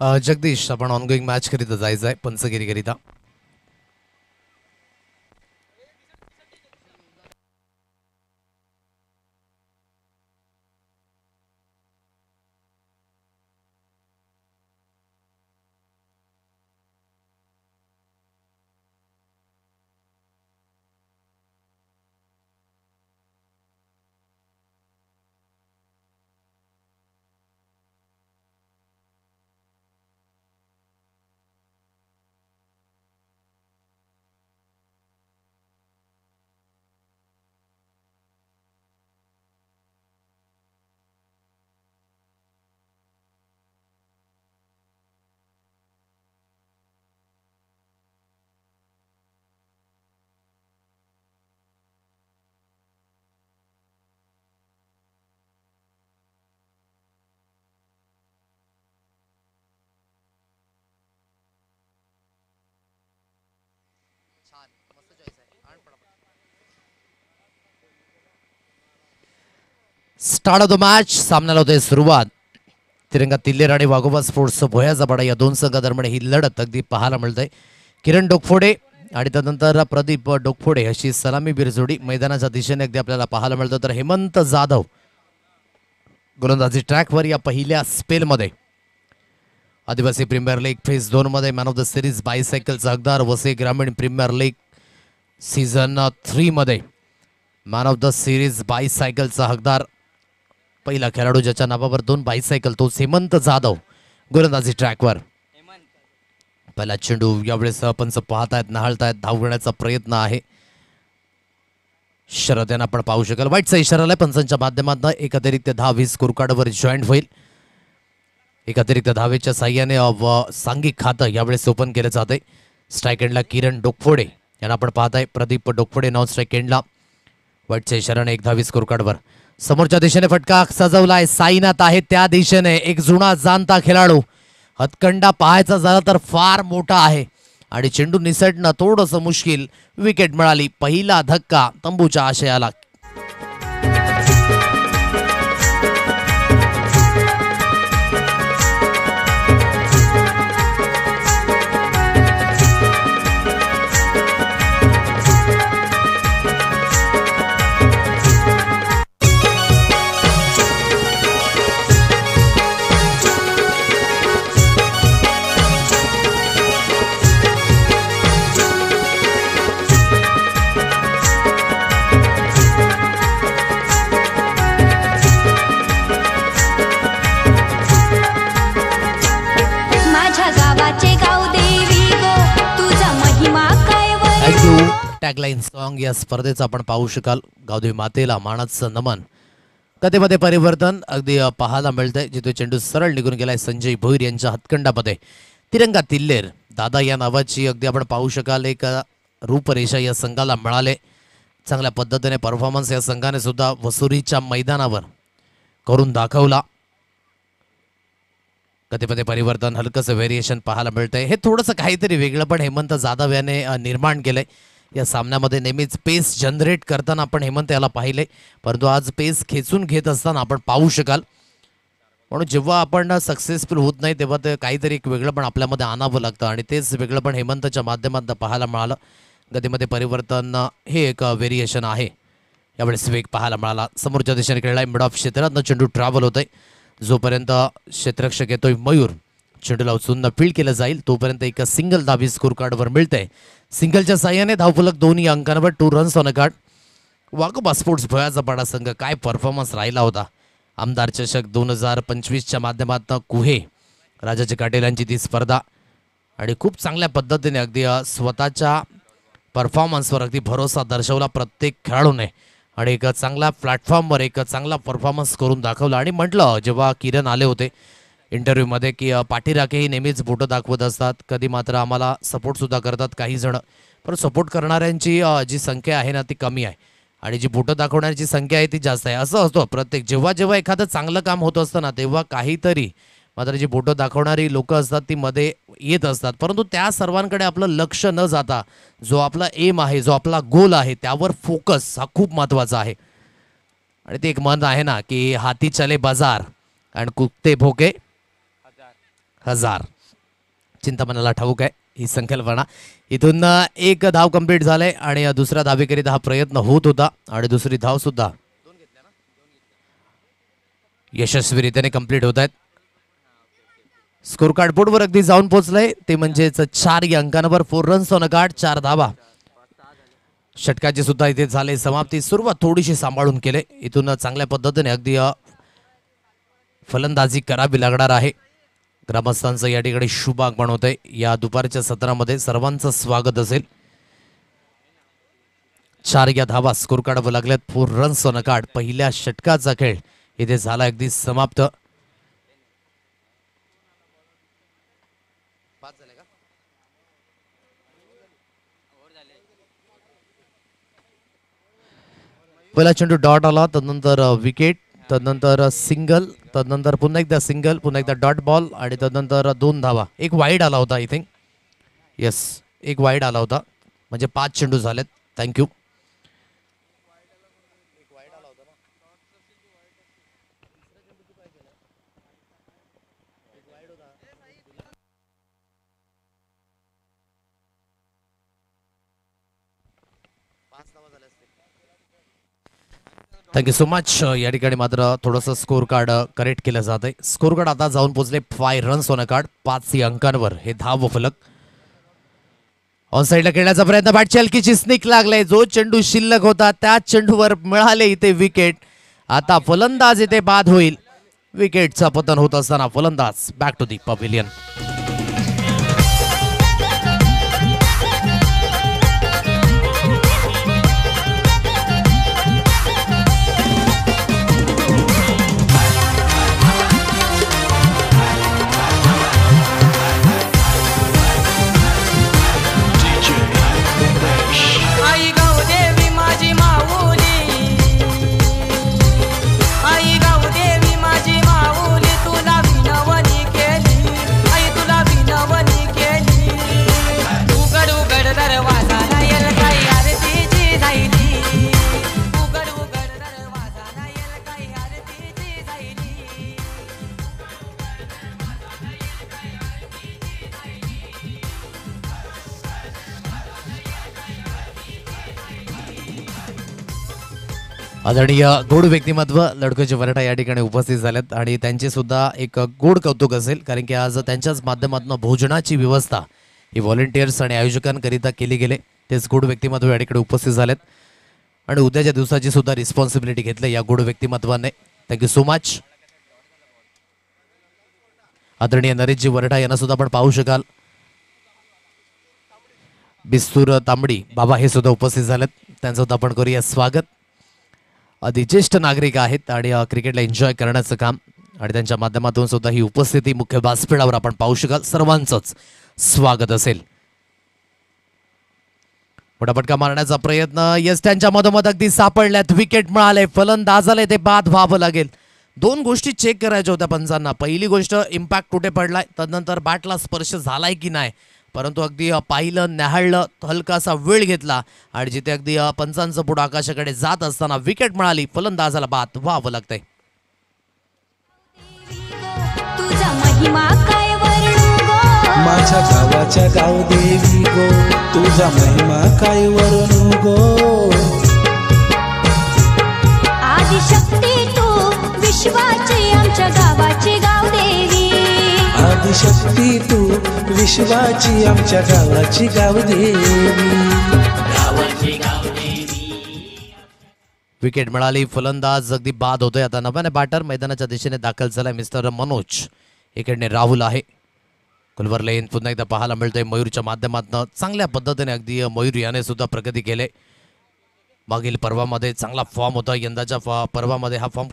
जगदीश आपण ongoing match करिता जायचं आहे पंचगिरीकरिता. Start of the match. सामन्याला होते सुरुवात. तिरंगा तिल्लेर आणि वाघोबा स्पोर्ट्स भोयाचा पाडा या दोन संघादरम्यान ही लढत अगदी पाहायला मिळते. किरण डोकफोडे आणि त्यानंतर प्रदीप डोकफोडे अशी सलामी बिरजोडी मैदानाच्या दिशेने अगदी आपल्याला पाहायला मिळतं. तर हेमंत जाधव गोलंदाजी ट्रॅकवर या पहिल्या स्पेलमध्ये. आदिवासी प्रीमियर लीग फेज 2 मध्ये मॅन ऑफ द सिरीज बायसायकलचा हकदार. वसई ग्रामीण प्रीमियर लीग सीझन 3 मध्ये मॅन ऑफ द सिरीज बायसायकलचा हकदार. पहिला खेळाडू ज्याच्या नावावर 2 बायसायकल तोच हेमंत जाधव गोलंदाजी ट्रॅकवर. पहिला चेंडू यावेळेस पंच पाहतायत, नहाळतायत, धाव घेण्याचा प्रयत्न आहे. शरद यांना आपण पाहू शकाल. वाईटचा इशारा आलाय पंचांच्या माध्यमातून. एक अतिरिक्त धाव ही स्कोर कार्डवर जॉईंट होईल. एक अतिरिक्त धावेच्या साह्याने सांघिक खातं यावेळेस ओपन केलं जाते. स्ट्राईक एंडला किरण डोकफोडे यांना आपण पाहताय. प्रदीप डोकफोडे नॉन स्ट्राईक एंडला. वाईटच्या इशाराने एक धावी स्कोर कार्डवर. समोरच्या दिशेने फटका सजवलाय. साईनाथ आहे त्या दिशेने. एक जुना जाणता खेळाडू. हतकंडा पाहायचा झाला तर फार मोठा आहे आणि चेंडू निसटणं थोडंसं मुश्किल. विकेट मिळाली. पहिला धक्का तंबूच्या आशयाला. टॅगलाईन सॉन्ग या स्पर्धेचा आपण पाहू शकाल. गावदेवी मातेला मानाचं नमन. कधेमध्ये परिवर्तन अगदी पाहायला मिळतंय. जिथे चेंडू सरळ निघून गेलाय संजय भोईर यांच्या हातखंडामध्ये. तिरंगा तिल्लेर दादा या नावाची अगदी आपण पाहू शकाल एक रूपरेषा या संघाला मिळाले. चांगल्या पद्धतीने परफॉर्मन्स या संघाने सुद्धा वसुरीच्या मैदानावर करून दाखवला. कधीमध्ये परिवर्तन हलकंसं व्हेरिएशन पाहायला मिळतंय. हे थोडंसं काहीतरी वेगळं पण हेमंत जाधव याने निर्माण केलंय. या सामन्यामध्ये नेहमीच पेस जनरेट करताना आपण हेमंत याला पाहिले, परंतु आज पेस खेचून घेत असताना आपण पाहू शकाल. म्हणून जेव्हा आपण सक्सेसफुल होत नाही तेव्हा ते काहीतरी एक वेगळं पण आपल्यामध्ये आणावं लागतं आणि तेच वेगळं पण हेमंतच्या माध्यमातून पाहायला मिळालं. गतीमध्ये परिवर्तन हे एक व्हेरिएशन आहे. यावेळेस वेग पाहायला मिळाला. समोरच्या दिशेने खेळलाय. मिड ऑफ क्षेत्रातनं चेंडू ट्रॅव्हल होतोय. जोपर्यंत क्षेत्ररक्षक येतोय मयूर, चेंडूला उचलून फील्ड केलं जाईल तोपर्यंत एक सिंगल धावी स्कोर कार्डवर मिळते. सिंगलच्या साह्याने धावफलक 2 अंकांवर 2 runs on a card. Waghoba sports Bhoyacha Pada संघ काय परफॉर्मन्स राहिला होता. आमदार चषक 2025च्या माध्यमातून कुहे राजाचे काटेल यांची ती स्पर्धा आणि खूप चांगल्या पद्धतीने अगदी स्वतःच्या परफॉर्मन्सवर अगदी भरोसा दर्शवला प्रत्येक खेळाडूने आणि एक चांगला प्लॅटफॉर्मवर एक चांगला परफॉर्मन्स करून दाखवला. आणि म्हटलं जेव्हा किरण आले होते इंटरव्ह्यूमध्ये की पाठीराखे ही नेहमीच बोटं दाखवत असतात, कधी मात्र आम्हाला सपोर्टसुद्धा करतात काही जण, पण सपोर्ट करणाऱ्यांची जी संख्या आहे ना ती कमी आहे आणि जी बोटं दाखवण्याची संख्या आहे ती जास्त आहे. असं असतो प्रत्येक जेव्हा एखादं चांगलं काम होत असतं ना तेव्हा काहीतरी मात्र जी बोटं दाखवणारी लोक असतात ती मध्ये येत असतात. परंतु त्या सर्वांकडे आपलं लक्ष न जाता जो आपला एम आहे, जो आपला गोल आहे त्यावर फोकस हा खूप महत्त्वाचा आहे. आणि ते एक म्हण आहे ना की हाती चले बाजार आणि कुत्ते भोके हजार. चिंतामणाला ठाऊक आहे ही संकल्पना. इथून एक धाव कंप्लीट झाले आणि दुसऱ्या धावेकरिता हा प्रयत्न होत होता आणि दुसरी धाव सुद्धा यशस्वीरित्याने कंप्लीट होत आहेत. स्कोर कार्ड बोर्डवर अगदी जाऊन पोहोचलंय ते म्हणजेच 4 या अंकांवर 4 रन्स ऑन अ कार्ड, 4 धावा. षटकाची सुद्धा इथे झाले समाप्ती. सुरुवात थोडीशी सांभाळून केले. इथून चांगल्या पद्धतीने अगदी फलंदाजी करावी लागणार आहे. ग्रामस्थांचं या ठिकाणी शुभ आगमन होत आहे. या दुपारच्या सत्रामध्ये सर्वांचं स्वागत असेल. 4 या धावा स्कोर कार्डवर लागल्यात. 4 रन्स ऑन अ कार्ड. पहिल्या षटकाचा खेळ इथे झाला अगदी समाप्त. पहिला चेंडू डॉट आला, तदनंतर विकेट, तदनंतर सिंगल, तदनंतर पुन्हा एकदा सिंगल, पुन्हा एकदा डॉट बॉल आणि तदनंतर 2 धावा. एक वाईड आला होता आय थिंक. येस, एक वाईड आला होता. म्हणजे 5 चेंडू झालेत. थँक्यू. Thank you so much. या ठिकाणी मात्र थोडंसं स्कोर कार्ड करेक्ट केलं जात आहे. स्कोर कार्ड आता जाऊन पोहोचले 5 रन्स ऑन अ कार्ड. 5 या अंकांवर हे धाव फलक. ऑन साईडला खेळण्याचा प्रयत्न, बॅटची हलकीची स्निक लागले. जो चेंडू शिल्लक होता त्या चेंडूवर मिळाले इथे विकेट. आता फलंदाज इथे बाद होईल. विकेटचा पतन होत असताना फलंदाज बॅक टू दी पवेलियन. आदरणीय गोड व्यक्तिमत्व लडकोचे वरटा या ठिकाणी उपस्थित झालेत आणि त्यांचे सुद्धा एक गोड कौतुक असेल, कारण की आज त्यांच्याच माध्यमातून भोजनाची व्यवस्था ही व्हॉलेंटियर्स आणि आयोजकांकरिता केली गेले. तेच गोड व्यक्तिमत्व या ठिकाणी उपस्थित झालेत आणि उद्याच्या दिवसाची सुद्धा रिस्पॉन्सिबिलिटी घेतली या गोड व्यक्तिमत्वाने. Thank you so much. आदरणीय नरेशजी वरटा यांना सुद्धा आपण पाहू शकाल. बिस्तूर तांबडी बाबा हे सुद्धा उपस्थित झालेत. त्यांचं सुद्धा आपण करूया स्वागत. ज्येष्ठ नागरिक आहेत आणि क्रिकेटला एन्जॉय करण्याचं काम आणि त्यांच्या माध्यमातून सुद्धा ही उपस्थिती मुख्य व्यासपीठावर आपण पाहू शकाल. सर्वांचंच स्वागत असेल. मोठा फटका मारण्याचा प्रयत्न. यस, त्यांच्या मधोमध अगदी सापडल्यात. विकेट मिळाले. फलंदाजाला ते बाद व्हावं लागेल. 2 गोष्टी चेक करायच्या होत्या पंचांना. पहिली गोष्ट, इम्पॅक्ट कुठे पडलाय, तदनंतर बॅटला स्पर्श झालाय की नाही. परंतु अगदी पाहिलं, न्याहाळलं, हलकासा वेळ घेतला आणि जिथे अगदी पंचांचं पुढं आकाशाकडे जात असताना विकेट मिळाली. फलंदाजाला बाद व्हावं लागतंय. तुझा महिमा काय वर्णू गो, माझ्या गावाच्या गावदेवी गो, तुझा महिमा काय वर्णू गो. आदिशक्ती तू विश्वाची आमच्या गावाची गावदेवी. आदिशक्ती तू विश्वाची आमच्या गावाची गावदेवी. विकेट मिळाली. फलंदाज अगदी बाद होतोय. आता नव्याने बॅटर मैदानाच्या दिशेने दाखल झालाय मिस्टर मनोज. इकडने राहुल आहे. कुलवर लेन पुन्हा एकदा पाहायला मिळतोय. मयूरच्या माध्यमातून चांगल्या पद्धतीने अगदी मयूर याने सुद्धा प्रगती केली. मागील पर्वामध्ये चांगला फॉर्म होता. यंदाच्या पर्वामध्ये हा फॉर्म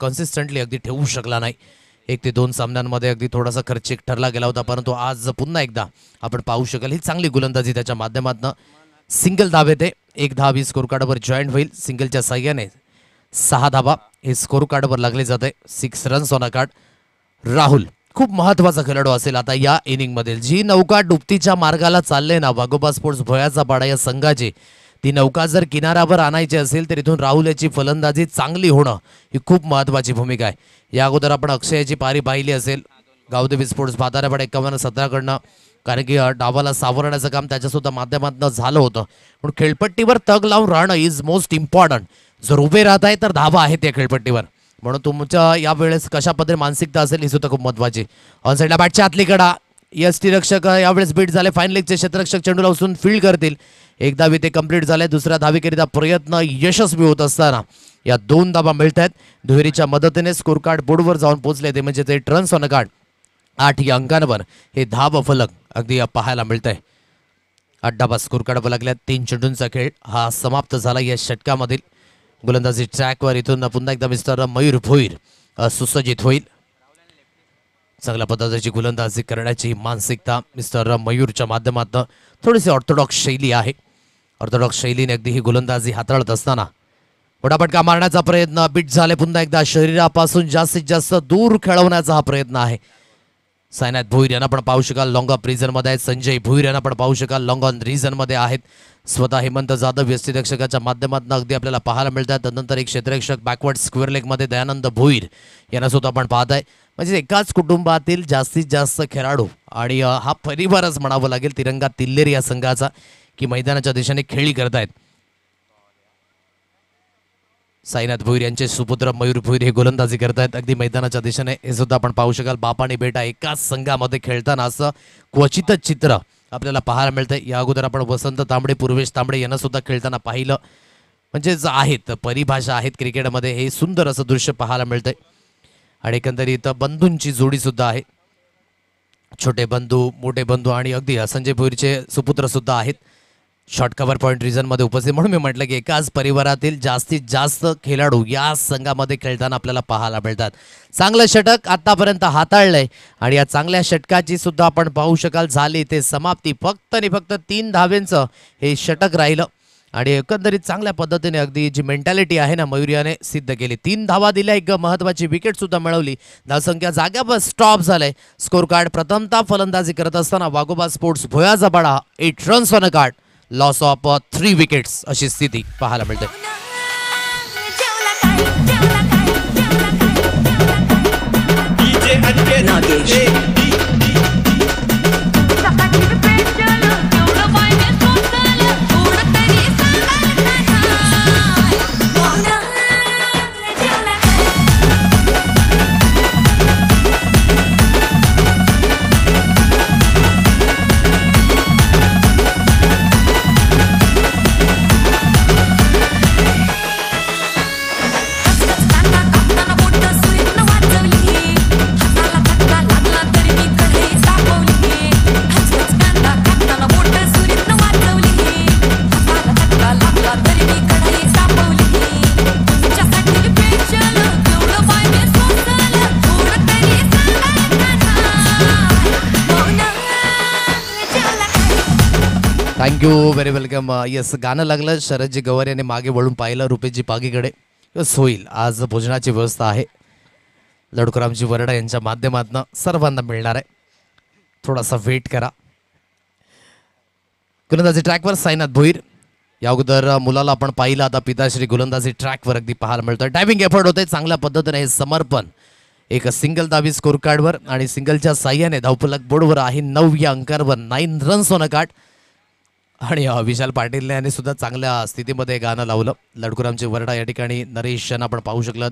कन्सिस्टंटली अगदी ठेवू शकला नाही. 1 ते 2 सामन्यांमध्ये अगदी थोडासा खर्चिक ठरला गेला होता. परंतु आज पुन्हा एकदा आपण पाहू शकाल ही चांगली गोलंदाजी त्याच्या माध्यमातून. सिंगल धाव येते. 1 धाव ही स्कोर कार्डवर जॉईंट होईल. सिंगलच्या साह्याने 6 धावा हे स्कोर कार्डवर लागले जाते. 6 runs on a card. Rahul खूप महत्वाचा खेळाडू असेल आता या इनिंगमध्ये. जी नौका डुबतीच्या मार्गाला चालले ना वाघोबा स्पोर्ट्स भोयाचा पाडा या संघाची, ती नौका जर किनाऱ्यावर आणायची असेल तर इथून राहुल याची फलंदाजी चांगली होणं ही खूप महत्वाची भूमिका आहे. या अगोदर आपण अक्षयाची पारी पाहिली असेल. गावदेवी स्पोर्ट्स भाताऱ्यापाडे 51-17 कारण की डावाला सावरण्याचं काम त्याच्यासुद्धा माध्यमातून झालं होतं. पण खेळपट्टीवर तग लावून राहणं इज मोस्ट इम्पॉर्टंट. जर उभे राहत आहे तर धावा आहेत त्या खेळपट्टीवर. म्हणून तुमच्या यावेळेस कशा पद्धतीने मानसिकता असेल ही सुद्धा खूप महत्त्वाची. ऑन साईडला बॅटच्या आतली कडा टी रक्षक यावेळेस बीट झाले. फाईन लेगचे क्षेत्ररक्षक चेंडूला उचलून फील्ड करतील. एक धावी ते कंप्लीट झाले. दुसऱ्या धावीकरिता प्रयत्न यशस्वी होत असताना या 2 धावा मिळत आहेत. दुहेरीच्या मदतीने स्कोर कार्ड बोर्डवर जाऊन पोहोचले ते म्हणजे ते रन्स ऑन कार्ड 8 या अंकांवर हे धाव फलक अगदी पाहायला मिळत आहे. 8 धावा स्कोर कार्ड फलकल्या. 3 चेंडूंचा खेळ हा समाप्त झाला या षटकामधील. गोलंदाजी ट्रॅकवर इथून पुन्हा एकदा मिस्टर मयूर भोईर सुसज्जित होईल. चांगल्या पद्धतीची गोलंदाजी करण्याची मानसिकता मिस्टर मयूरच्या माध्यमातून. थोडीशी ऑर्थोडॉक्स शैली आहे. ऑर्थोडॉक्स शैलीने अगदी ही गोलंदाजी हाताळत असताना फटाफटका मारण्याचा प्रयत्न. बीट झाले पुन्हा एकदा. शरीरापासून जास्तीत जास्त दूर खेळवण्याचा हा प्रयत्न आहे. सायनाथ भोईर यांना पण पाहू शकाल लॉंग ऑफ रिझनमध्ये आहेत. संजय भोईर यांना पण पाहू शकाल लॉंग ऑन रिझनमध्ये आहेत. स्वतः हेमंत जाधव यष्टिरक्षकाच्या माध्यमातून अगदी आपल्याला पाहायला मिळतात. त्यानंतर एक क्षेत्ररक्षक बॅकवर्ड स्क्वेअर लेगमध्ये दयानंद भोईर यांना सुद्धा आपण पाहत आहे. म्हणजे एकाच कुटुंबातील जास्तीत जास्त खेळाडू आणि हा परिवारच म्हणावं लागेल तिरंगा तिल्लेर या संघाचा की मैदानाच्या दिशेने खेळी करतायत. साईनाथ भोईर यांचे सुपुत्र मयूर भोईर हे गोलंदाजी करतायत अगदी मैदानाच्या दिशेने. हे सुद्धा आपण पाहू शकाल. बाप आणि बेटा एकाच संघामध्ये खेळताना असं क्वचितच चित्र आपल्याला पाहायला मिळतंय. या अगोदर आपण वसंत तांबडे पूर्वेश तांबडे यांना सुद्धा खेळताना पाहिलं. म्हणजे आहेत परिभाषा आहेत क्रिकेटमध्ये. हे सुंदर असं दृश्य पाहायला मिळतंय. आणि एकंदरीत बंधूंची जोडी सुद्धा आहे. छोटे बंधू मोठे बंधू आणि अगदी संजय भोईरचे सुपुत्र सुद्धा आहेत शॉर्ट कव्हर पॉईंट रिजनमध्ये उपस्थित. म्हणून मी म्हटलं की एकाच परिवारातील जास्तीत जास्त खेळाडू या संघामध्ये खेळताना आपल्याला पाहायला मिळतात. चांगलं षटक आतापर्यंत हाताळलंय आणि या चांगल्या षटकाची सुद्धा आपण पाहू शकाल झाली ते समाप्ती. फक्त आणि फक्त 3 धावेंचं हे षटक राहिलं आणि एकंदरीत चांगल्या पद्धतीने अगदी जी मेंटॅलिटी आहे ना मयुरियाने सिद्ध केली. 3 धावा दिल्या. एक महत्त्वाची विकेट सुद्धा मिळवली. धावसंख्या जाग्यावर स्टॉप झालंय. स्कोर कार्ड प्रथमतः फलंदाजी करत असताना वाघोबा स्पोर्ट्स भोयाचा पाडा 8 runs on a card loss of 3 wickets अशी स्थिती पाहायला मिळते. Thank you very welcome. येस गाणं लागलं. शरदजी गवार यांनी मागे वळून पाहिलं रुपेशजी पागीकडे. यस होईल. आज भोजनाची व्यवस्था आहे. लडूरामजी वरडा यांच्या माध्यमातून सर्वांना मिळणार आहे. थोडासा वेट करा. गोलंदाजी ट्रॅकवर साईनाथ भोईर. या अगोदर मुलाला आपण पाहिलं. आता पिताश्री गोलंदाजी ट्रॅकवर अगदी पाहायला मिळतं. डायव्हिंग एफर्ट होते चांगल्या पद्धतीने. हे समर्पण एक सिंगल धावी स्कोर कार्डवर आणि सिंगलच्या साह्याने धावफलक बोर्डवर आहे 9 या अंकावर 9 रन्स ऑन अ कार्ड. आणि विशाल पाटील यांनी सुद्धा चांगल्या स्थितीमध्ये गाणं लावलं. लडकुरामची वरडा या ठिकाणी नरेश यांना आपण पाहू शकलात.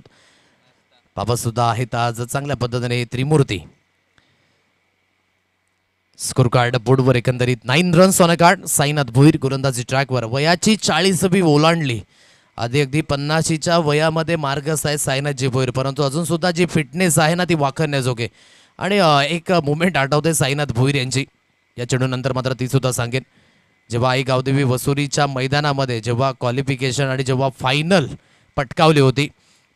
बाबा सुद्धा आहेत आज चांगल्या पद्धतीने. त्रिमूर्ती स्कोर कार्ड बोर्डवर एकंदरीत 9 runs on a card. Sainath Bhoir गोलंदाजी ट्रॅकवर. वयाची 40वी ओलांडली. आधी अगदी 50च्या वयामध्ये मार्गस्थ आहे साईनाथजी भोईर. परंतु अजून सुद्धा जी फिटनेस आहे ना ती वाखण्याजोगे. आणि एक मुवमेंट आठवते साईनाथ भोईर यांची. या चेंडूनंतर मात्र ती सुद्धा सांगेन. जेव्हा आई गावदेवी वसुरीच्या मैदानामध्ये जेव्हा क्वालिफिकेशन आणि जेव्हा फायनल पटकावली होती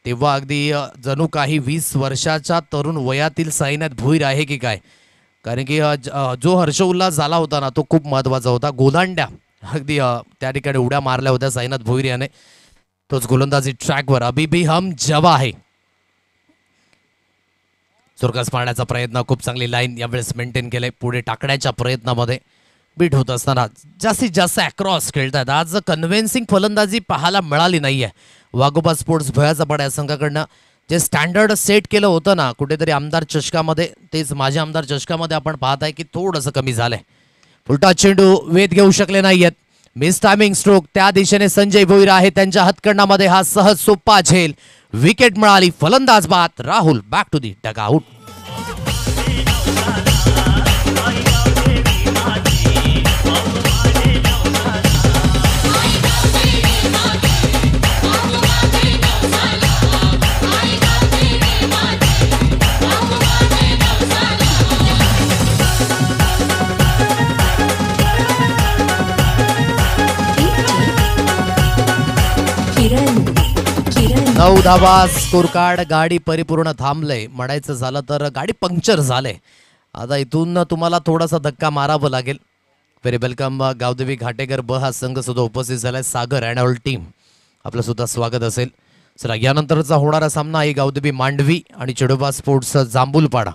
तेव्हा अगदी जणू काही 20 वर्षाच्या तरुण वयातील साईनाथ भोईर आहे की काय. कारण की जो हर्षोल्लास झाला होता ना तो खूप महत्त्वाचा होता. गोलांड्या अगदी त्या ठिकाणी उड्या मारल्या होत्या साईनाथ भोईर याने. तोच गोलंदाजी ट्रॅकवर अभी भी हम जवा आहे. चोरकास मारण्याचा प्रयत्न. खूप चांगली लाईन यावेळेस मेंटेन केले. पुढे टाकण्याच्या प्रयत्नामध्ये बीट होत असताना जास्तीत जास्त अक्रॉस खेळतात. आज कन्व्हिन्सिंग फलंदाजी पाहायला मिळाली नाहीये वाघोबा स्पोर्ट्स भोयाचा पाडा या संघाकडनं. जे स्टँडर्ड सेट केलं होतं ना कुठेतरी आमदार चषकामध्ये, तेच माझ्या आमदार चषकामध्ये आपण पाहत आहे की थोडंसं कमी झालंय. फुलटा चेंडू वेध घेऊ शकले नाहीयेत. मिस टायमिंग स्ट्रोक त्या दिशेने संजय भोईर आहे त्यांच्या हातकंडामध्ये. हा सहज सोपा झेल. विकेट मिळाली. फलंदाज बाद. Rahul back to the dugout. नऊ धावा स्कोर कार्ड. गाडी परिपूर्ण थांबले. म्हणायचं झालं तर गाडी पंक्चर झाले. आता इथून तुम्हाला थोडासा धक्का मारावं लागेल. व्हेरी वेलकम गावदेवी घाटेकर ब हा संघ सुद्धा उपस्थित झालाय. सागर अँड ऑल टीम आपलं सुद्धा स्वागत असेल. चला यानंतरचा होणारा सामना आहे गावदेवी मांडवी आणि चेडोबा स्पोर्ट्स जांभूलपाडा.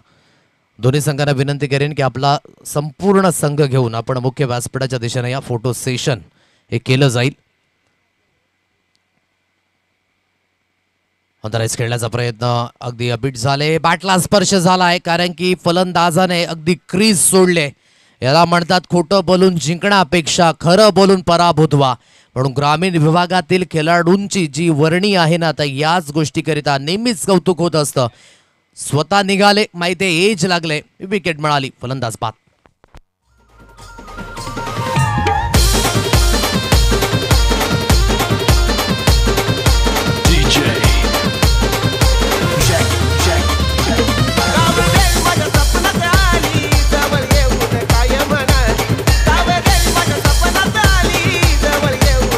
दोन्ही संघांना विनंती करेन की आपला संपूर्ण संघ घेऊन आपण मुख्य व्यासपीठाच्या दिशेने या फोटो सेशन हे केलं जाईल. अंतराळीच खेळण्याचा प्रयत्न अगदी अबीट झाले. बॅटला स्पर्श झालाय कारण की फलंदाजाने अगदी क्रीज सोडले. याला म्हणतात खोटं बोलून जिंकण्यापेक्षा खरं बोलून पराभूत व्हा. म्हणून ग्रामीण विभागातील खेळाडूंची जी वर्णी आहे ना तर याच गोष्टीकरिता नेहमीच कौतुक होत असतं. स्वतः निघाले, माहिती एज लागले, विकेट मिळाली. फलंदाज बाद.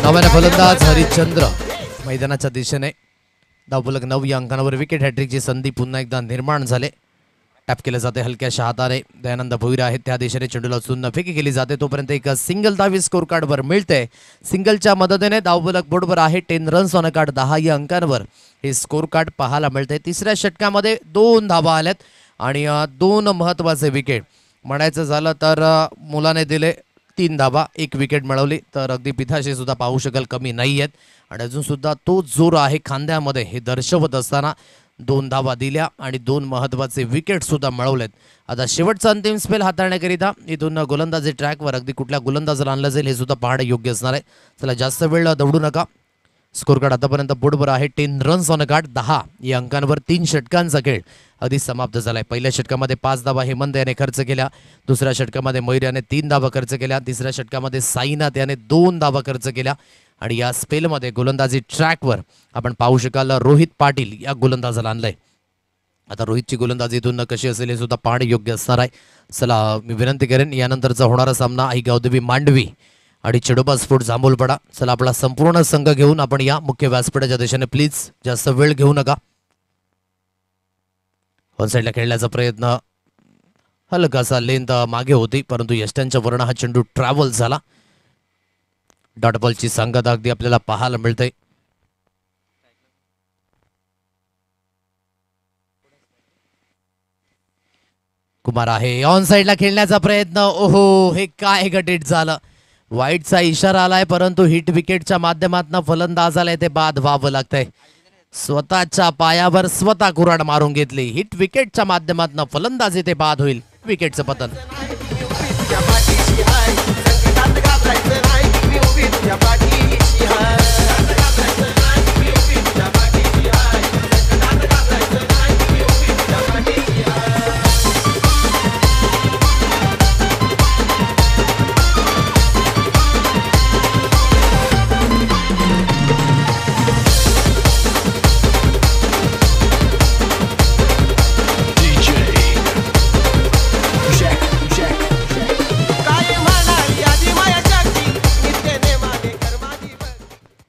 नव्याने फलंदाज हरिश्चंद्र मैदानाच्या दिशेने. धावफलक 9 या अंकांवर. विकेट हॅट्रिकची संधी पुन्हा एकदा निर्माण झाले. टॅप केले जाते हलक्याशा हाताने. दयानंद भोईर आहेत त्या दिशेने. चेंडूला उचलून फेकी केली जाते तोपर्यंत एक सिंगल धावी स्कोर कार्डवर मिळते. सिंगलच्या मदतीने धावफलक बोर्डवर आहे. 10 रन्स ऑन अ कार्ड. 10 या अंकांवर हे स्कोर कार्ड पाहायला मिळते. तिसऱ्या षटकामध्ये 2 धावा आल्यात आणि 2 महत्त्वाचे विकेट. म्हणायचं झालं तर मुलाने दिले 3 धावा, 1 विकेट मिळवली. तर अगदी पिठाशी सुद्धा पाहू शकाल कमी नाही आहेत आणि अजून सुद्धा तो जोर आहे खांद्यामध्ये हे दर्शवत असताना 2 धावा दिल्या आणि 2 महत्त्वाचे विकेट सुद्धा मिळवलेत. आता शेवटचा अंतिम स्पेल हाताळण्याकरिता इथून गोलंदाजी ट्रॅकवर अगदी कुठल्या गोलंदाजाला आणलं जाईल हे सुद्धा पाहणं योग्य असणार आहे. चला जास्त वेळ दौडू नका. स्कोर कार्ड आतापर्यंत बोर्डवर आहे. 10 रन्स ऑन अ कार्ड. 10 या अंकांवर 3 षटकांचा खेळ अगदी समाप्त झालाय. पहिल्या षटकामध्ये 5 धावा हेमंत याने खर्च केल्या. दुसऱ्या षटकामध्ये मयूर याने 3 धावा खर्च केल्या. तिसऱ्या षटकामध्ये साईनाथ याने 2 धावा खर्च केल्या. आणि या स्पेलमध्ये गोलंदाजी ट्रॅकवर आपण पाहू शकाल रोहित पाटील या गोलंदाजाला आणलंय. आता रोहितची गोलंदाजी इथून कशी असेल हे सुद्धा पाहणे योग्य असणार आहे. चला मी विनंती करेन यानंतरचा होणारा सामना आहे गावदेवी मांडवी आणि चेडोबा स्पोर्ट्स जांभूलपाडा. चला आपला संपूर्ण संघ घेऊन आपण या मुख्य व्यासपीठाच्या दिशेने. प्लीज जास्त वेळ घेऊ नका. वन साईडला खेळण्याचा प्रयत्न हलकासा लेंथ मागे होती परंतु यष्ट्यांच्या वर्ण हा चेंडू ट्रॅव्हल झाला. डॉट बॉलची संगत अगदी आपल्याला पाहायला मिळते. कुमार आहे ऑन साईडला खेळण्याचा प्रयत्न. ओहो हे काय गटित झालं. वाईटचा इशारा आलाय परंतु हिट विकेटच्या माध्यमातून फलंदाजाला ते बाद व्हावं लागतंय. स्वतःच्या पायावर स्वतः कुऱ्हाड मारून घेतली. हिट विकेटच्या माध्यमातून फलंदाजी ते बाद होईल. विकेटचं पतन.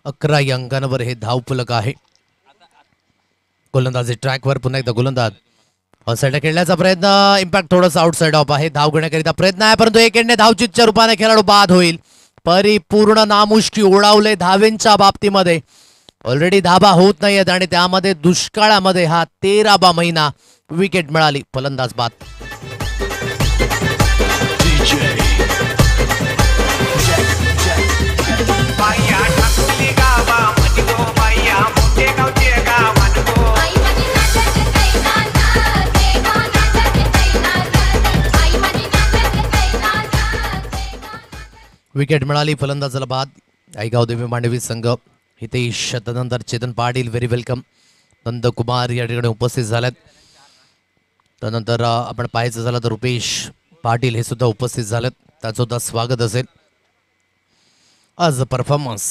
अकरा या अंकांवर हे धावफलक आहे. गोलंदाजी ट्रॅकवर पुन्हा एकदा गोलंदाज साईडला खेळण्याचा प्रयत्न. इम्पॅक्ट थोडंसं आउटसाइड ऑफ आहे. धाव घेण्याकरिता प्रयत्न आहे परंतु एक एंडने धावचीतच्या रूपाने खेळाडू बाद होईल. परिपूर्ण नामुष्की ओढावले धावेंच्या बाबतीमध्ये. ऑलरेडी धाबा होत नाहीयेत आणि त्यामध्ये दुष्काळामध्ये हा 13वा महिना. विकेट मिळाली. फलंदाज बाद. विकेट मिळाली. फलंदाजाला बाद. आईगाव देवी मांडवी संघ. हितेश तदनंतर चेतन पाटील व्हेरी वेलकम. नंदकुमार या ठिकाणी उपस्थित झालेत. त्यानंतर आपण पाहायचं झालं तर रुपेश पाटील हे सुद्धा उपस्थित झालेत. त्याचं सुद्धा स्वागत असेल. आज परफॉर्मन्स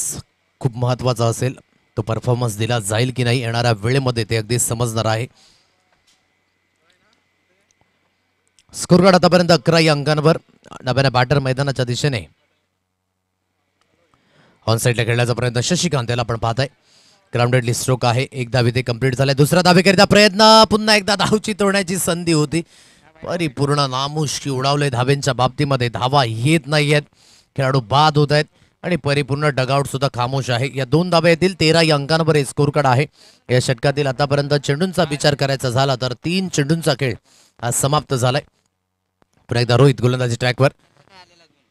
खूप महत्त्वाचा असेल. तो परफॉर्मन्स दिला जाईल की नाही येणाऱ्या वेळेमध्ये ते अगदी समजणार आहे. स्कोर कार्ड आतापर्यंत 11 या अंकांवर. डाव्याने बॅटर मैदानाच्या दिशेने ऑन साईडला खेळण्याचा प्रयत्न शशिकांत याला आपण पाहताय. ग्राउंडेडली स्ट्रोक आहे. एक धावे ते कंप्लीट झाले. दुसरा धावेकरिता प्रयत्न. पुन्हा एकदा धावची तोडण्याची संधी होती. परिपूर्ण नामुष्की उडावले धावेंच्या बाबतीमध्ये. धावा येत नाहीयेत. खेळाडू बाद होत आहेत आणि परिपूर्ण डगआउट सुद्धा खामोश आहे. या 2 धावे येतील. 13 या अंकांवर हे स्कोर कार्ड आहे. या षटकातील आतापर्यंत चेंडूंचा विचार करायचा झाला तर 3 चेंडूंचा खेळ आज समाप्त झालाय. पुन्हा एकदा रोहित गोलंदाजी ट्रॅकवर.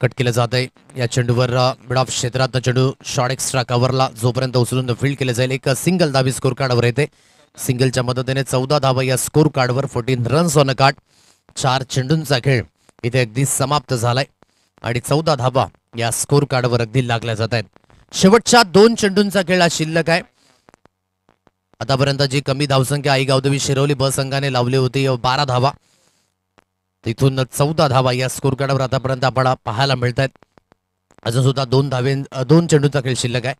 कट केलं जात आहे. या चेंडूवर मिड ऑफ क्षेत्रात चेंडू शॉर्ट एक्स्ट्रा कव्हरला जोपर्यंत उचलून फील्ड केले जाईल. एक सिंगल धावी स्कोर कार्डवर येते. सिंगलच्या मदतीने 14 धावा या स्कोर कार्डवर. 14 रन्स ऑन अ कार्ड. 4 चेंडूंचा खेळ इथे अगदी समाप्त झालाय आणि 14 धावा या स्कोर कार्डवर अगदी लागल्या जात आहेत. शेवटच्या 2 चेंडूंचा खेळ हा शिल्लक आहे. आतापर्यंत जी कमी धावसंख्या आईगाव देवी शिरवली ब संघाने लावली होती 12 धावा. तिथून 14 धावा या स्कोर कार्डवर आतापर्यंत आपल्याला पाहायला मिळत आहेत. अजून सुद्धा 2 चेंडूंचा खेळ शिल्लक आहे.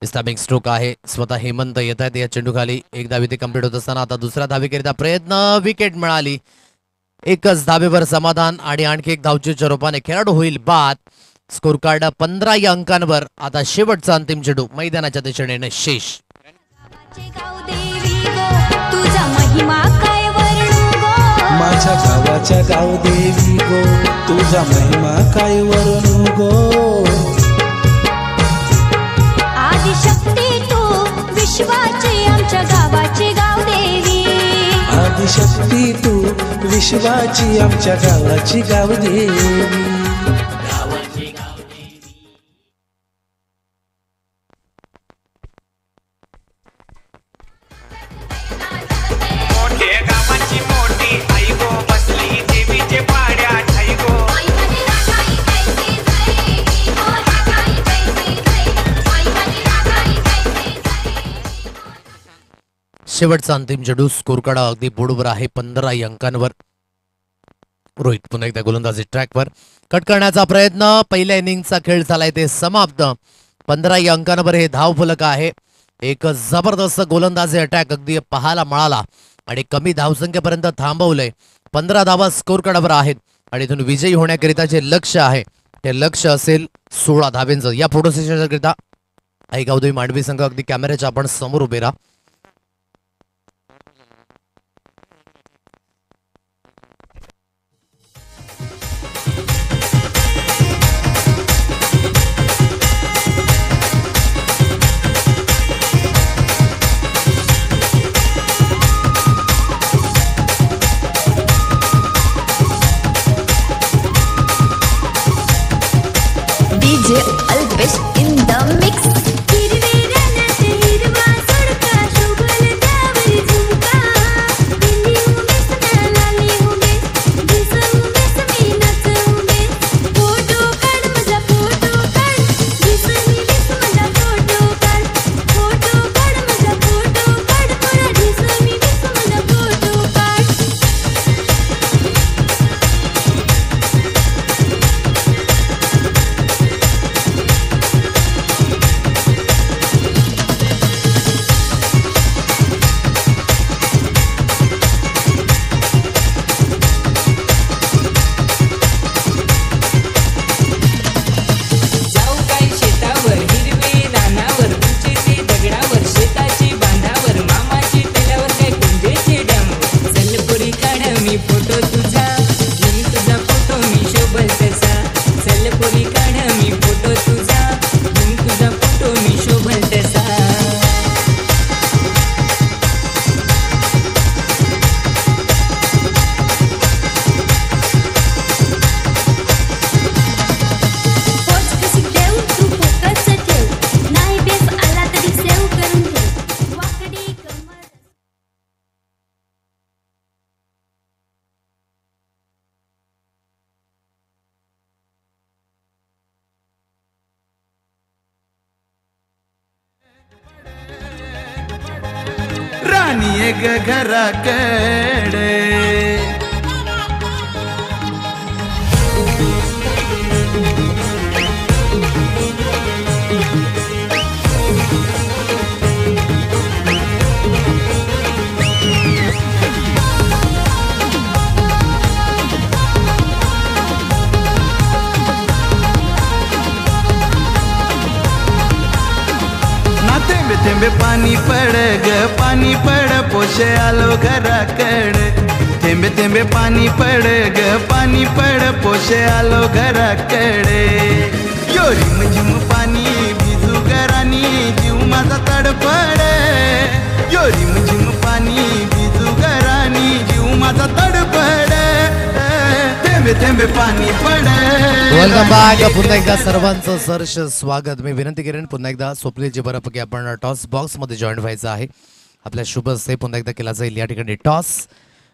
इस्लामिक स्ट्रोक आहे. स्वतः हेमंत येत आहेत या चेंडूखाली. एक धावी ते कंप्लीट होत असताना आता दुसऱ्या धावेकरिता प्रयत्न. विकेट मिळाली. एकच धावेवर समाधान आणि आणखी एक धावचीच्या रूपाने खेळाडू होईल बाद. स्कोर कार्ड 15 या अंकांवर. आता शेवटचा अंतिम चेंडू मैदानाच्या दिशेने निशेष. तुझा महिमा काय वर्णू गो. माझ्या गावाच्या गावदेवी गो तुझा महिमा काय वर्णू गो. आदिशक्ती तू विश्वाची आमच्या गावाची गावदेवी. आदिशक्ती तू विश्वाची आमच्या गावाची गावदेवी. शेवटचा अंतिम चेंडू. स्कोर कार्ड अगदी बोर्डवर आहे 15 या अंकांवर. रोहित पुन्हा एकदा गोलंदाजी ट्रॅकवर. कट करण्याचा प्रयत्न. पहिल्या इनिंगचा खेळ झालाय ते समाप्त. 15 या अंकांवर हे धाव फलक आहे. एक जबरदस्त गोलंदाजी अटॅक अगदी पाहायला मिळाला आणि कमी धावसंख्येपर्यंत थांबवलंय. 15 धावा स्कोर कार्डवर आहेत आणि इथून विजयी होण्याकरिता जे लक्ष आहे ते लक्ष असेल 16 धावेंचं. या फोटो सेशनकरिता आईगाव देवी मांडवी संघ अगदी कॅमेऱ्याच्या आपण समोर उभे राहा. DJ Alpesh in the mix. हिरवे रंगाचे हिरवा सडका राणी ग घराकडे. थेंबे थेंबे पाणी पड ग पाणी पड पोशे आलो घराकडे. थेंबे थेंबे पाणी पड ग पाणी पड पोशे आलो घराकडे. यो रिम झिम पाणी भिजू गरानी जीव माझा तडफड. यो रिम झिम पाणी भिजू गरानी जीव माझा तडफड. थेंबे थेंबे पाणी पड. Welcome back. पुन्हा एकदा सर्वांचं सहर्ष स्वागत. मी विनंती करेन पुन्हा एकदा स्वप्नीलजी बरापैकी आपण टॉस बॉक्स मध्ये जॉईन व्हायचं आहे. आपल्या शुभ से पुन्हा एकदा केला जाईल या ठिकाणी toss.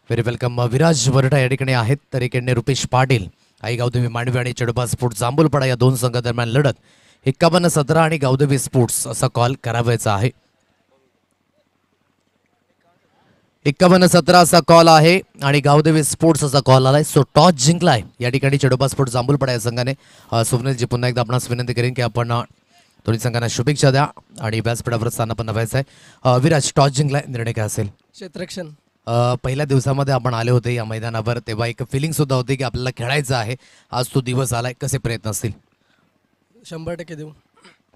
Very welcome. Viraj Varatha या ठिकाणी आहेत तर इकडे रुपेश पाटील आई गावदेवी मांडवी आणि चेडोबा स्पोर्ट्स जांभूलपाडा या दोन संघादरम्यान लढत 51-17 आणि गावदेवी स्पोर्ट्स असा कॉल करावायचा आहे. 51-17 असा कॉल आहे आणि गावदेवी स्पोर्ट्स असा कॉल आलाय. सो टॉस जिंकलाय या ठिकाणी चेडोबा स्पोर्ट्स जांभूलपाडा या संघाने. स्वप्नीलजी पुन्हा एकदा आपणास विनंती करेन की आपण दोन्ही संघांना शुभेच्छा द्या आणि व्यासपीठावर स्थान पण नवायचं आहे. विराज टॉस जिंकलाय, निर्णय काय असेल? क्षेत्ररक्षण. पहिल्या दिवसामध्ये आपण आले होते या मैदानावर तेव्हा एक फिलिंग सुद्धा होती की आपल्याला खेळायचं आहे. आज तो दिवस आलाय, कसे प्रयत्न असतील? 100% देऊ.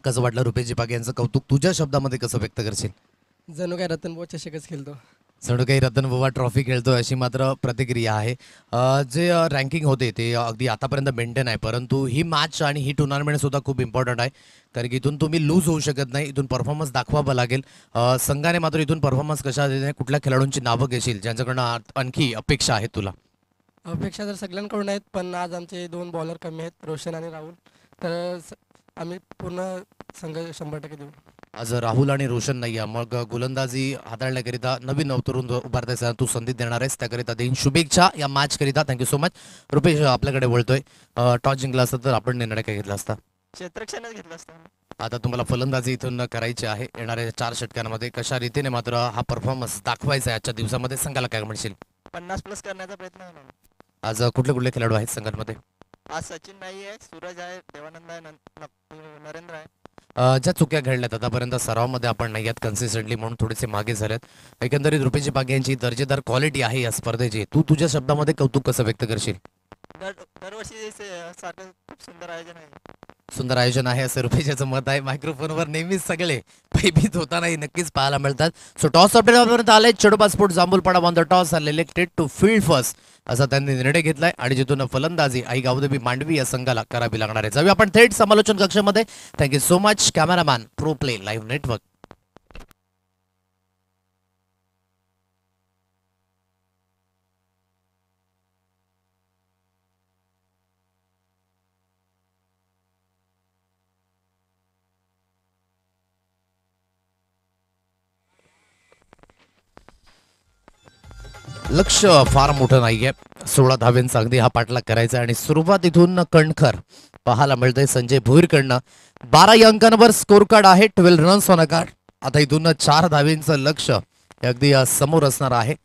कसं वाटलं रुपेशजी पागे यांचं कौतुक तुझ्या शब्दामध्ये कसं व्यक्त करशील? जणू काय रतनभाऊ चषकच खेळतो. जणू काही रतनबाबा ट्रॉफी खेळतोय अशी मात्र प्रतिक्रिया आहे. जे रँकिंग होते ते अगदी आतापर्यंत मेंटेन आहे, परंतु ही मॅच आणि ही टुर्नामेंट सुद्धा खूप इम्पॉर्टंट आहे कारण की इथून तुम्ही लूज होऊ शकत नाही. इथून परफॉर्मन्स दाखवावं लागेल. संघाने मात्र इथून परफॉर्मन्स कशा देते, कुठल्या खेळाडूंची नावं घेशील ज्यांच्याकडनं आणखी अपेक्षा आहेत तुला? अपेक्षा तर सगळ्यांकडून आहेत, पण आज आमचे 2 बॉलर कमी आहेत, रोशन आणि राहुल. तर आम्ही पूर्ण संघ 100% देऊ. आज राहुल आणि रोशन नाही आहे, मग गोलंदाजी हाताळण्याकरिता नवीन अवतरून उभारतायचा तू संधी देणार आहेस, त्याकरिता देईन शुभेच्छा या मॅच करिता. Thank you so much. रुपेश आपल्याकडे वळतोय. टॉस जिंकला असता तर आपण निर्णय काय घेतला असता? क्षेत्ररक्षणच घेतलं असतं. आता तुम्हाला फलंदाजी इथून करायची आहे येणाऱ्या 4 षटकांमध्ये. कशा रीतीने मात्र हा परफॉर्मन्स दाखवायचा आहे आजच्या दिवसामध्ये, संघाला काय म्हणशील? 50+ करण्याचा प्रयत्न होणार. आज कुठले कुठले खेळाडू आहेत संघांमध्ये? आज सचिन नाही आहे, सूरज आहे, देवानंद आहे, नरेंद्र आहे. ज्या चुक्या घडल्यात आतापर्यंत सरावामध्ये आपण नाही आहेत कन्सिस्टंटली म्हणून थोडेसे मागे झालेत. एकंदरीत रुपेशजी पागे यांची दर्जेदार क्वालिटी आहे या स्पर्धेची. तू तुझ्या शब्दामध्ये कौतुक कसं व्यक्त करशील? दरवर्षी सारखं खूप सुंदर आयोजन आहे. सुंदर आयोजन आहे असं रुपेशचं मत आहे. मायक्रोफोनवर नेहमीच सगळे भयभीत होतानाही नक्कीच पाहायला मिळतात. सो टॉस अपडेटपर्यंत आले. Chedoba sports Jambhulpada on the toss are elected to field first असा त्यांनी निर्णय घेतलाय आणि जिथून फलंदाजी आई गावदेवी मांडवी या संघाला करावी लागणार आहे. जाऊया आपण थेट समालोचन कक्षामध्ये. Thank you so much cameraman pro play live network. लक्ष फार मोठं नाहीये. 16 धाव्यांचा अगदी हा पाठलाग करायचा आणि सुरुवात इथून कणखर पाहायला मिळतंय संजय भोईरकडनं. 12 अंकांवर स्कोर कार्ड आहे, 12 रन्स ऑन अ कार्ड. आता इथून 4 धाव्यांचं लक्ष हे अगदी समोर असणार आहे.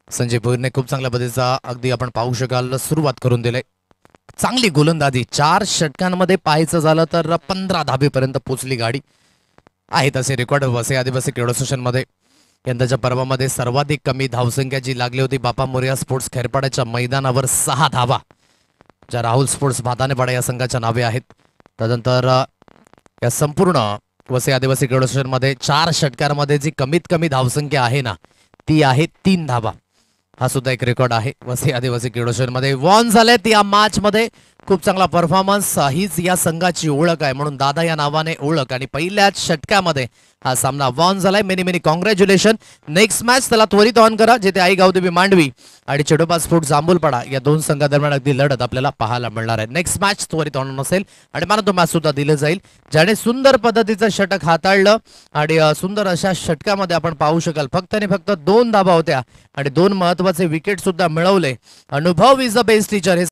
संजय भोईरने खूप चांगल्या पद्धतीचा अगदी आपण पाहू शकाल सुरुवात करून दिले. चांगली गोलंदाजी. 4 षटकांमध्ये पाहायचं झालं तर 15 धाबेपर्यंत पोहोचली गाडी. आहेत असे रेकॉर्ड वसे आदिवासी क्रीडा असोसिएशनमध्ये. यंदाच्या पर्वामध्ये सर्वाधिक कमी धावसंख्या जी लागली होती बापा मोरया स्पोर्ट्स खैरपाड्याच्या मैदानावर 6 धावा, ज्या राहुल स्पोर्ट्स भातानेपाडा या संघाच्या नावे आहेत. त्यानंतर या संपूर्ण वसे आदिवासी क्रीडा असोसिएशनमध्ये 4 षटकांमध्ये जी कमीत कमी धावसंख्या आहे ना ती आहे 3 धावा. हा सुद्धा एक रेकॉर्ड आहे वसे आदिवासी क्रीडा असोसिएशनमध्ये. वॉन झालेत या मॅच मध्ये. खूप चांगला परफॉर्मन्स, हीच या संघाची ओळख आहे म्हणून दादा या नावाने ओळख. आणि पहिल्याच षटकामध्ये हा सामना वॉन झालाय. Many many congratulation. Next match त्याला त्वरित ऑन करा, जिथे आई गावदेवी मांडवी आणि चेडोबा स्पोर्ट्स जांभूलपाडा या 2 संघादरम्यान अगदी लढत आपल्याला पाहायला मिळणार आहे. नेक्स्ट मॅच त्वरित ऑन असेल आणि मला तो मॅच सुद्धा दिलं जाईल, ज्याने सुंदर पद्धतीचं षटक हाताळलं आणि सुंदर अशा षटकामध्ये आपण पाहू शकाल फक्त आणि फक्त 2 धाबा होत्या आणि 2 महत्वाचे विकेट सुद्धा मिळवले. अनुभव इज द बेस्ट टीचर.